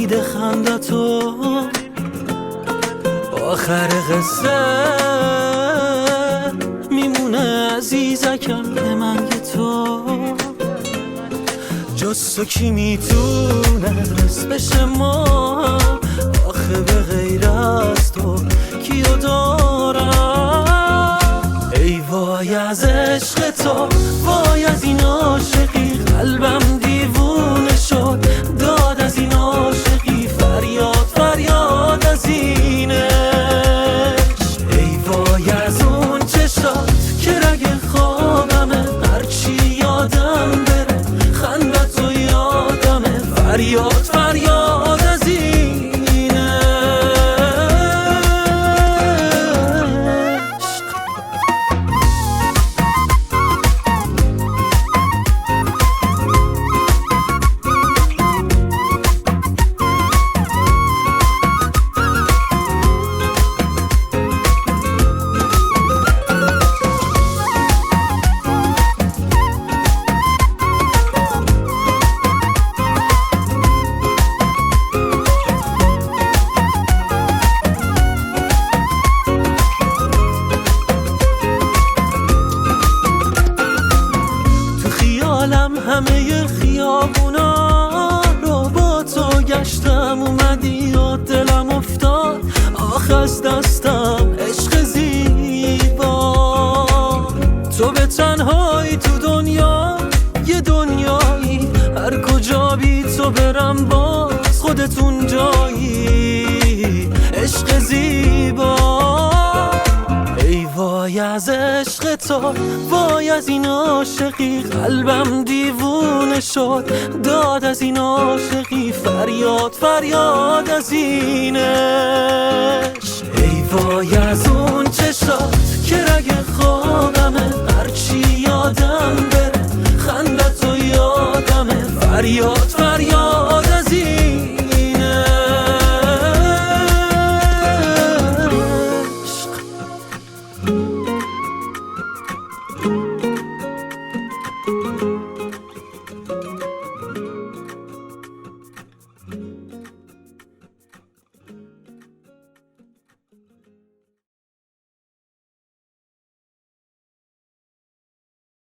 دیده خندتو آخر قصه میمونه عزیزکم به من که تو جز تو کی میتونه رس بشه ما آخه به غیر از تو کیو دارم ای وای از عشق تو وای از این عاشقی قلبم دیوونه شد داد از این عاشقی فریاد فریاد از اینش ای وای از اون چشات که رگ خوابمه هرچی یادم بره خندت و یادمه فریاد فریاد از اینش همه خیابونا رو با تو گشتم اومدی و دلم افتاد آخ از دستم عشق زیبا تو به تنهایی تو دنیا یه دنیایی هر کجا بی تو برم باز خودتون جایی عشق زیبا ای وای از عشق تو وای از این عاشقی قلبم دیوونه شد داد از این عاشقی فریاد فریاد از اینش ای وای از اون چشات که رگ خوابمه هرچی یادم بره خندت و یاد